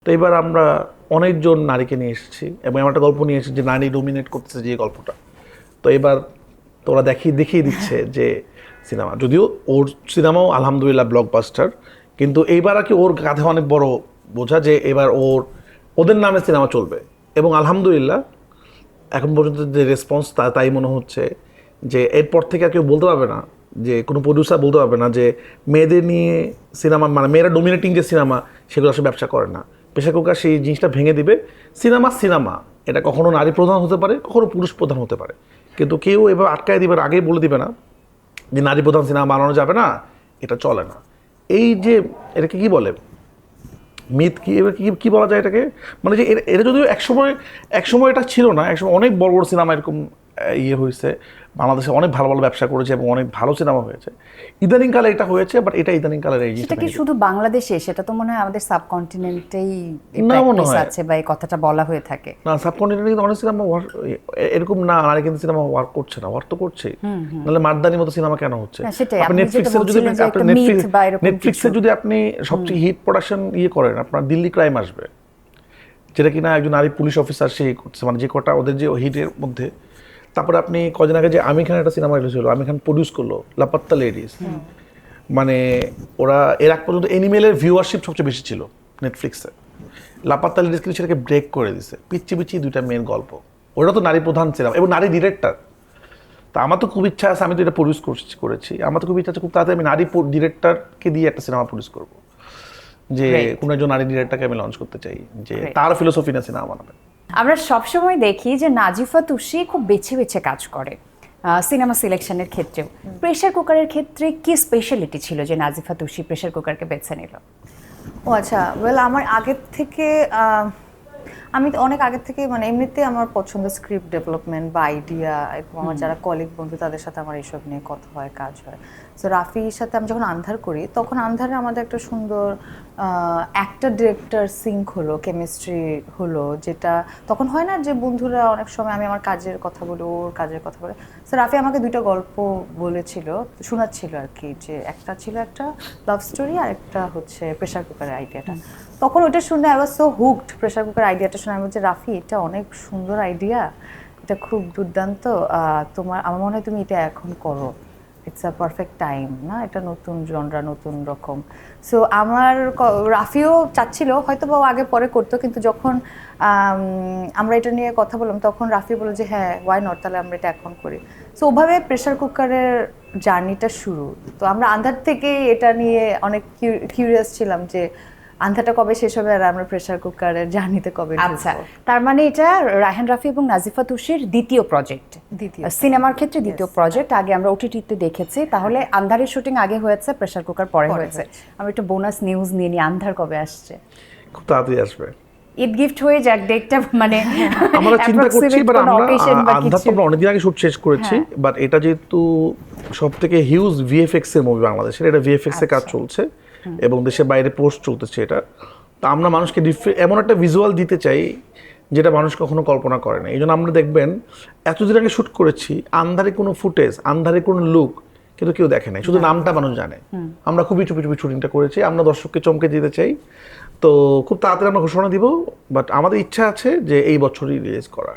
তো এবার আমরা অনেকজন নারীকে নিয়ে এসেছি এবং এমন একটা গল্প নিয়ে এসেছি যে নারী ডোমিনেট করতেছে যে গল্পটা। তো এবার তোরা দেখিয়ে দিচ্ছে যে সিনেমা, যদিও ওর সিনেমাও আলহামদুলিল্লাহ ব্লকবাস্টার, কিন্তু এইবার আর কি ওর কাঁধে অনেক বড় বোঝা যে এবার ওদের নামে সিনেমা চলবে। এবং আলহামদুলিল্লাহ এখন পর্যন্ত যে রেসপন্স তাই মনে হচ্ছে যে এরপর থেকে আর কেউ বলতে পারবে না, যে কোনো প্রডিউসার বলতে পারবে না যে মেয়েদের নিয়ে সিনেমা, মানে মেয়েরা ডোমিনেটিং যে সিনেমা সেগুলো আসলে ব্যবসা করে না। প্রেসার কুকার সেই জিনিসটা ভেঙে দিবে। সিনেমা এটা কখনো নারী প্রধান হতে পারে, কখনো পুরুষ প্রধান হতে পারে, কিন্তু কেউ এবার আটকায় দিবে, আগেই বলে দিবে না যে নারী প্রধান সিনেমা বানানো যাবে না, এটা চলে না। এই যে এটাকে কি বলে, মিথ কি, এবার কি বলা যায় এটাকে, মানে যে এটা যদিও একসময় এটা ছিল না, একসময় অনেক বড় বড় সিনেমা এরকম ইয়ে হয়েছে, বাংলাদেশে অনেক ভালো ভালো ব্যবসা করেছে এবং অনেক ভালো সিনেমা হয়েছে। ইদানিংকালে এটা হয়েছে, বাট এটা ইদানিংকালের এই জিনিসটা কি শুধু বাংলাদেশে, সেটা তো মনে হয় আমাদের সাবকন্টিনেন্টেই আছে বা এই কথাটা বলা হয়ে থাকে। না, সাবকন্টিনেন্টে কিন্তু অনেক সিনেমা এরকম না, নারী কিন্তু সিনেমা ওয়ার্ক করছে না, ওয়ার্ক তো করছেই, নাহলে মারদানির মতো সিনেমা কেন হচ্ছে? আপনি নেটফ্লিক্সে যদি আপনি সবচেয়ে হিট প্রোডাকশন করেন, আপনার দিল্লি ক্রাইম আসবে, যেটা কিনা একজন নারী পুলিশ অফিসার সেই করছে, মানে যে কটা ওদের যে হিটের মধ্যে। তারপরে আপনি কদিন আগে যে আমির খান একটা সিনেমা রিলিজ হলো, আমির খান প্রডিউস করলো লাপাত্তা লেডিস, মানে ওরা এর আগ পর্যন্ত এনিমেলের ভিউয়ারশিপ সবচেয়ে বেশি ছিল নেটফ্লিক্সে, লাপাত্তা লেডিস কিন্তু সেটাকে ব্রেক করে দিছে। পিচ্ছি দুইটা মেন গল্প, ওটা তো নারী প্রধান সিনেমা এবং নারী ডিরেক্টর। তা আমার তো খুব ইচ্ছা আছে, আমি তো এটা প্রডিউস করেছি, আমার তো খুব ইচ্ছা আছে খুব তাড়াতাড়ি আমি নারী ডিরেক্টরকে দিয়ে একটা সিনেমা প্রডিউস করবো, যে কোনো একজন নারী ডিরেক্টরকে আমি লঞ্চ করতে চাই, যে তার ফিলোসফি না সিনেমা বানাবে। আমরা সবসময় দেখি যে নাজিফা তুষি খুব বেছে কাজ করে সিনেমা সিলেকশনের ক্ষেত্রেও। প্রেসার কুকারের ক্ষেত্রে কি স্পেশালিটি ছিল যে নাজিফা তুষি প্রেসার কুকারকে বেছে নিল? ও আচ্ছা, ওয়েল আমার আগের থেকে আমি অনেক আগের থেকে, মানে এমনিতে আমার পছন্দ স্ক্রিপ্ট ডেভেলপমেন্ট বা আইডিয়া, এবং আমার যারা কলিগ বন্ধু তাদের সাথে আমার এইসব নিয়ে কথা হয়, কাজ হয়। সো রাফির সাথে আমি যখন আন্ধার করি, তখন আন্ধারে আমাদের একটা সুন্দর অ্যাক্টর ডিরেক্টর সিঙ্ক হলো, কেমিস্ট্রি হলো, যেটা তখন হয় না যে বন্ধুরা অনেক সময় আমি আমার কাজের কথা বলি, ওর কাজের কথা বলে। সো রাফি আমাকে দুইটা গল্প বলেছিল, শোনাচ্ছিল আর কি, যে একটা ছিল একটা লাভ স্টোরি আর একটা হচ্ছে প্রেশার কুকারের আইডিয়াটা। তখন ওইটা শুনে I was so hooked, pressure cooker আইডিয়াটা শুনে আমি বলছি, রাফি এটা অনেক সুন্দর আইডিয়া, এটা খুব দুর্দান্ত, আমার মনে হয় তুমি এটা এখন করো, ইটস আ পারফেক্ট টাইম, না এটা নতুন জনরা, নতুন রকম। সো আমার রাফিও চাচ্ছিল হয়তো বা আগে পরে করতো, কিন্তু যখন আমরা এটা নিয়ে কথা বললাম তখন রাফি বলল যে হ্যাঁ ওয়াই নট, তাহলে আমরা এটা এখন করি। সো ওভাবে প্রেশার কুকারের জার্নিটা শুরু। তো আমরা আন্ধার থেকে এটা নিয়ে অনেক কিউরিয়াস ছিলাম যে আন্ধারটা কবে শেষ হবে আর আমরা প্রেসার কুকারের জার্নিতে কবে ঢুকবো। আচ্ছা, তার মানে এটা রায়হান রাফি এবং নাজিফা তুষির দ্বিতীয় প্রজেক্ট, সিনেমার ক্ষেত্রে দ্বিতীয় প্রজেক্ট। আগে আমরা ওটিটিতে দেখেছি, তাহলে আন্ধারের শুটিং আগে হয়েছে, প্রেসার কুকার পরে হয়েছে। আমরা একটু বোনাস নিউজ নিয়ে নিই, আন্ধার কবে আসছে? খুব তাড়াতাড়ি আসবে, ঈদ গিফট হয়ে যাক ডেটটা, মানে আমরা চিন্তা করছি, বাট আমরা আন্ধার তো আমরা অনেকদিন আগে শুট শেষ করেছি, বাট এটা যেহেতু সব থেকে হিউজ ভিএফএক্স এর মুভি বাংলাদেশের, এটা ভিএফএক্স এর কাজ চলছে এবং দেশের বাইরে পোস্ট চলতেছে এটা। তো আমরা মানুষকে এমন একটা ভিজুয়াল দিতে চাই যেটা মানুষ কখনো কল্পনা করে না। এই জন্য আমরা দেখবেন এতদিন আগে শ্যুট করেছি, আন্ধারে কোনো ফুটেজ, আন্ধারে কোনো লুক কিন্তু কেউ দেখে নাই, শুধু নামটা মানুষ জানে। আমরা খুবই চুপি শুটিংটা করেছি, আমরা দর্শককে চমকে দিতে চাই। তো খুব তাড়াতাড়ি আমরা ঘোষণা দিব, বাট আমাদের ইচ্ছা আছে যে এই বছরই রিলিজ করা।